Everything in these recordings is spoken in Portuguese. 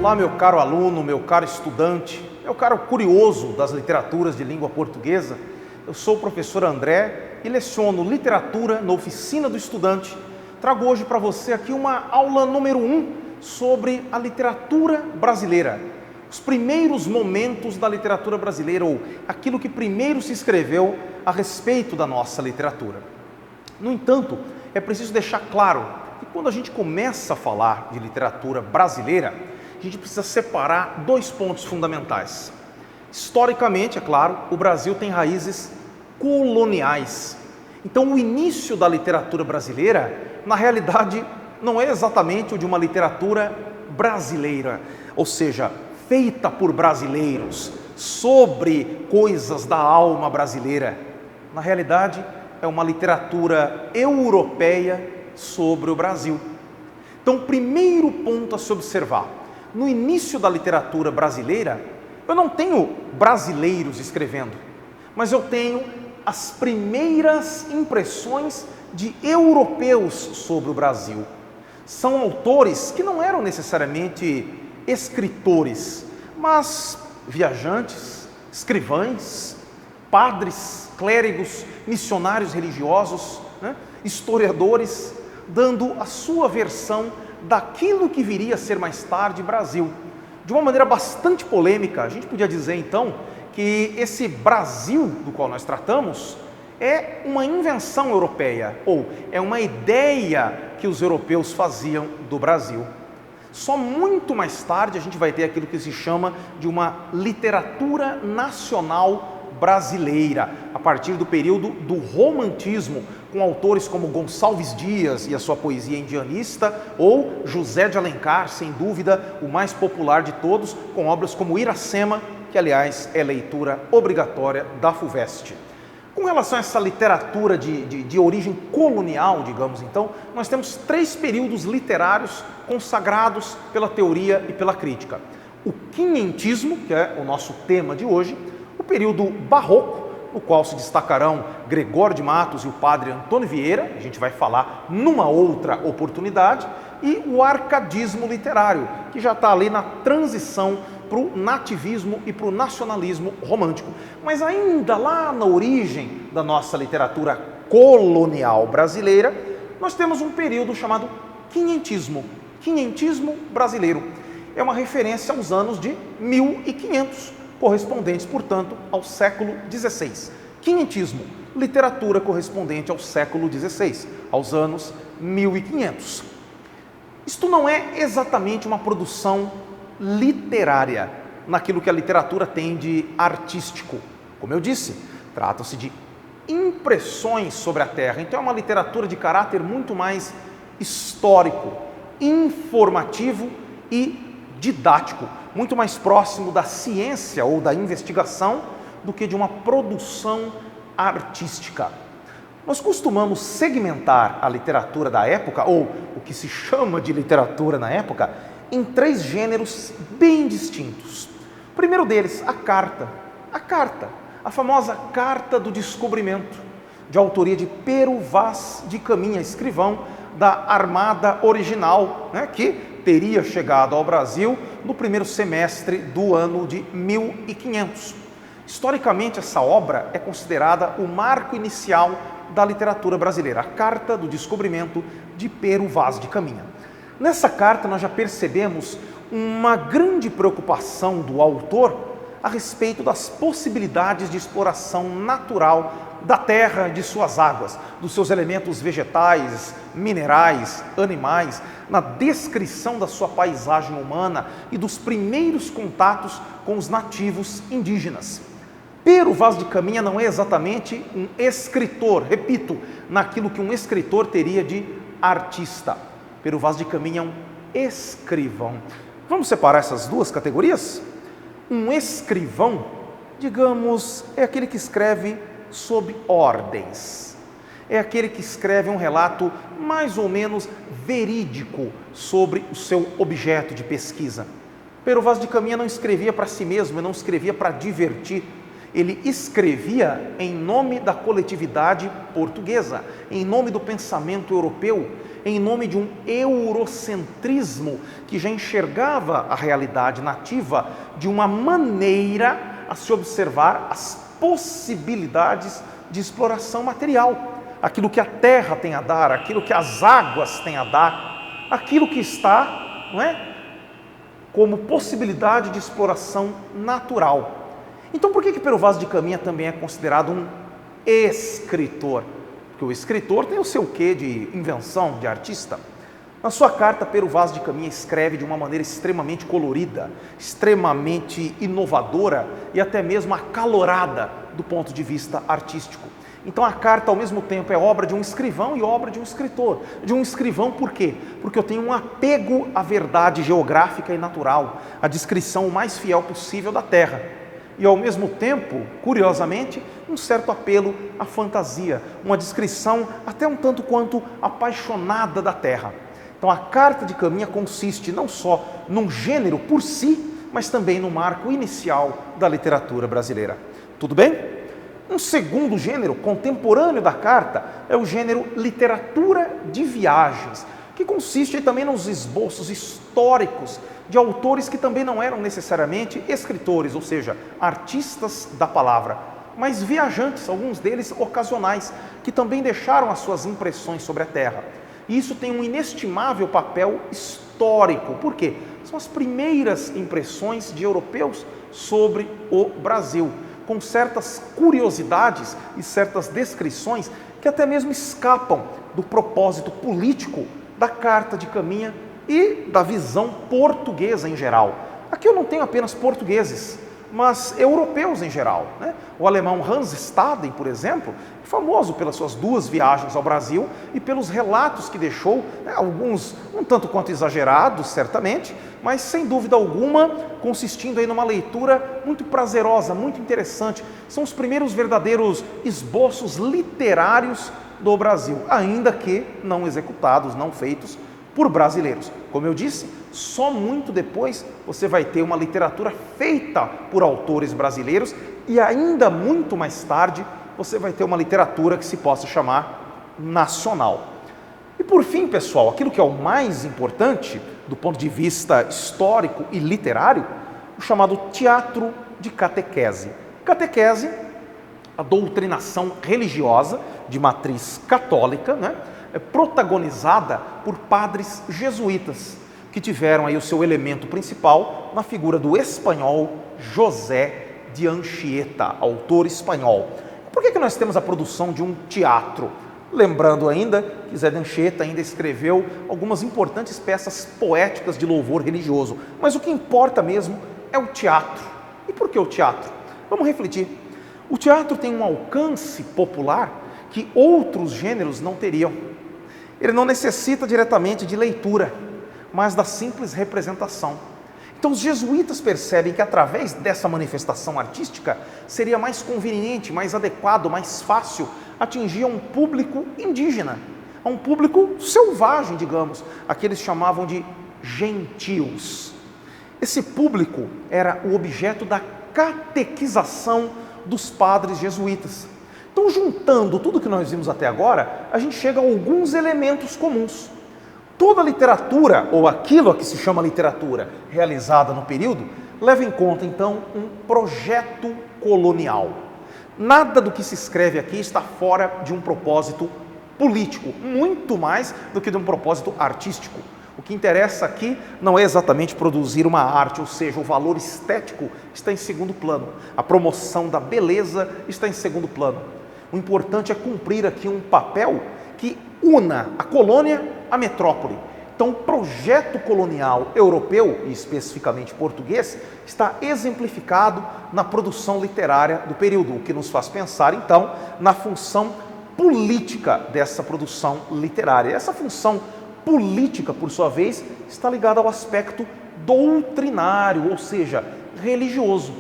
Olá, meu caro aluno, meu caro estudante, meu caro curioso das literaturas de língua portuguesa. Eu sou o professor André e leciono literatura na Oficina do Estudante. Trago hoje para você aqui uma aula número 1 sobre a literatura brasileira. Os primeiros momentos da literatura brasileira, ou aquilo que primeiro se escreveu a respeito da nossa literatura. No entanto, é preciso deixar claro que quando a gente começa a falar de literatura brasileira, a gente precisa separar dois pontos fundamentais. Historicamente, é claro, o Brasil tem raízes coloniais. Então, o início da literatura brasileira, na realidade, não é exatamente o de uma literatura brasileira, ou seja, feita por brasileiros, sobre coisas da alma brasileira. Na realidade, é uma literatura europeia sobre o Brasil. Então, o primeiro ponto a se observar, no início da literatura brasileira, eu não tenho brasileiros escrevendo, mas eu tenho as primeiras impressões de europeus sobre o Brasil. São autores que não eram necessariamente escritores, mas viajantes, escrivães, padres, clérigos, missionários religiosos, historiadores, dando a sua versão daquilo que viria a ser mais tarde Brasil. De uma maneira bastante polêmica, a gente podia dizer então que esse Brasil do qual nós tratamos é uma invenção europeia, ou é uma ideia que os europeus faziam do Brasil. Só muito mais tarde a gente vai ter aquilo que se chama de uma literatura nacional brasileira, a partir do período do romantismo, com autores como Gonçalves Dias e a sua poesia indianista, ou José de Alencar, sem dúvida, o mais popular de todos, com obras como Iracema, que aliás é leitura obrigatória da FUVEST. Com relação a essa literatura de origem colonial, digamos então, nós temos 3 períodos literários consagrados pela teoria e pela crítica. O quinhentismo, que é o nosso tema de hoje, o período barroco, no qual se destacarão Gregório de Matos e o padre Antônio Vieira, a gente vai falar numa outra oportunidade, e o arcadismo literário, que já está ali na transição para o nativismo e para o nacionalismo romântico. Mas ainda lá na origem da nossa literatura colonial brasileira, nós temos um período chamado quinhentismo brasileiro. É uma referência aos anos de 1500, correspondentes, portanto, ao século XVI. Quinhentismo, literatura correspondente ao século XVI, aos anos 1500. Isto não é exatamente uma produção literária, naquilo que a literatura tem de artístico. Como eu disse, trata-se de impressões sobre a terra, então é uma literatura de caráter muito mais histórico, informativo e didático, muito mais próximo da ciência ou da investigação do que de uma produção artística. Nós costumamos segmentar a literatura da época, ou o que se chama de literatura na época, em 3 gêneros bem distintos. O primeiro deles, a carta, a famosa Carta do Descobrimento, de autoria de Pero Vaz de Caminha, escrivão da Armada Original, que teria chegado ao Brasil no primeiro semestre do ano de 1500. Historicamente, essa obra é considerada o marco inicial da literatura brasileira, a Carta do Descobrimento de Pero Vaz de Caminha. Nessa carta nós já percebemos uma grande preocupação do autor a respeito das possibilidades de exploração natural da terra, de suas águas, dos seus elementos vegetais, minerais, animais, na descrição da sua paisagem humana e dos primeiros contatos com os nativos indígenas. Pero Vaz de Caminha não é exatamente um escritor, repito, naquilo que um escritor teria de artista. Pero Vaz de Caminha é um escrivão. Vamos separar essas duas categorias? Um escrivão, digamos, é aquele que escreve sob ordens. É aquele que escreve um relato mais ou menos verídico sobre o seu objeto de pesquisa. Pero Vaz de Caminha não escrevia para si mesmo, não escrevia para divertir. Ele escrevia em nome da coletividade portuguesa, em nome do pensamento europeu, em nome de um eurocentrismo que já enxergava a realidade nativa de uma maneira a se observar as possibilidades de exploração material, aquilo que a terra tem a dar, aquilo que as águas têm a dar, aquilo que está, não é, como possibilidade de exploração natural. Então, por que Pero Vaz de Caminha também é considerado um escritor? Porque o escritor tem o seu quê de invenção, de artista. Na sua carta, Pero Vaz de Caminha escreve de uma maneira extremamente colorida, extremamente inovadora e até mesmo acalorada do ponto de vista artístico. Então a carta ao mesmo tempo é obra de um escrivão e obra de um escritor. De um escrivão por quê? Porque eu tenho um apego à verdade geográfica e natural, à descrição o mais fiel possível da terra. E ao mesmo tempo, curiosamente, um certo apelo à fantasia, uma descrição até um tanto quanto apaixonada da terra. Então a carta de Caminha consiste não só num gênero por si, mas também no marco inicial da literatura brasileira. Tudo bem? Um segundo gênero contemporâneo da carta é o gênero literatura de viagens, que consiste também nos esboços históricos de autores que também não eram necessariamente escritores, ou seja, artistas da palavra, mas viajantes, alguns deles ocasionais, que também deixaram as suas impressões sobre a terra. E isso tem um inestimável papel histórico. Por quê? São as primeiras impressões de europeus sobre o Brasil, com certas curiosidades e certas descrições que até mesmo escapam do propósito político da carta de Caminha e da visão portuguesa em geral. Aqui eu não tenho apenas portugueses, mas europeus em geral, né? O alemão Hans Staden, por exemplo, é famoso pelas suas 2 viagens ao Brasil e pelos relatos que deixou, né? Alguns um tanto quanto exagerados, certamente, mas sem dúvida alguma consistindo aí numa leitura muito prazerosa, muito interessante. São os primeiros verdadeiros esboços literários do Brasil, ainda que não executados, não feitos por brasileiros. Como eu disse, só muito depois você vai ter uma literatura feita por autores brasileiros e ainda muito mais tarde você vai ter uma literatura que se possa chamar nacional. E por fim, pessoal, aquilo que é o mais importante do ponto de vista histórico e literário, o chamado teatro de catequese. Catequese, a doutrinação religiosa de matriz católica, né? É protagonizada por padres jesuítas, que tiveram aí o seu elemento principal na figura do espanhol José de Anchieta, autor espanhol. Por que nós temos a produção de um teatro? Lembrando ainda que Zé de Anchieta ainda escreveu algumas importantes peças poéticas de louvor religioso, mas o que importa mesmo é o teatro. E por que o teatro? Vamos refletir. O teatro tem um alcance popular que outros gêneros não teriam. Ele não necessita diretamente de leitura, mas da simples representação. Então os jesuítas percebem que através dessa manifestação artística seria mais conveniente, mais adequado, mais fácil atingir um público indígena, a um público selvagem, digamos, aqueles chamavam de gentios. Esse público era o objeto da catequização dos padres jesuítas. Então, juntando tudo que nós vimos até agora, a gente chega a alguns elementos comuns. Toda literatura, ou aquilo a que se chama literatura, realizada no período, leva em conta, então, um projeto colonial. Nada do que se escreve aqui está fora de um propósito político, muito mais do que de um propósito artístico. O que interessa aqui não é exatamente produzir uma arte, ou seja, o valor estético está em segundo plano, a promoção da beleza está em segundo plano. O importante é cumprir aqui um papel que una a colônia à metrópole. Então, o projeto colonial europeu, e especificamente português, está exemplificado na produção literária do período, o que nos faz pensar, então, na função política dessa produção literária. Essa função política, por sua vez, está ligada ao aspecto doutrinário, ou seja, religioso.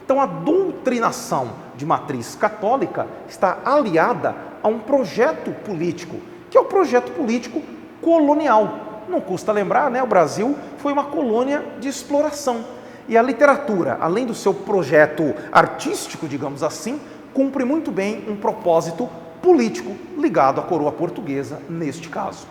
Então, a doutrinação de matriz católica está aliada a um projeto político, que é o projeto político colonial. Não custa lembrar, né? O Brasil foi uma colônia de exploração. E a literatura, além do seu projeto artístico, digamos assim, cumpre muito bem um propósito político ligado à coroa portuguesa neste caso.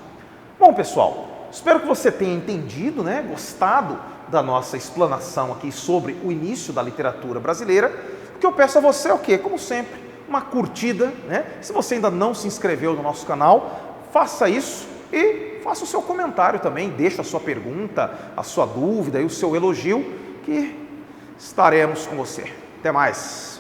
Bom, pessoal, espero que você tenha entendido, né, gostado da nossa explanação aqui sobre o início da literatura brasileira. O que eu peço a você é o quê? Como sempre, uma curtida, né? Se você ainda não se inscreveu no nosso canal, faça isso e faça o seu comentário também, deixa a sua pergunta, a sua dúvida e o seu elogio, que estaremos com você. Até mais!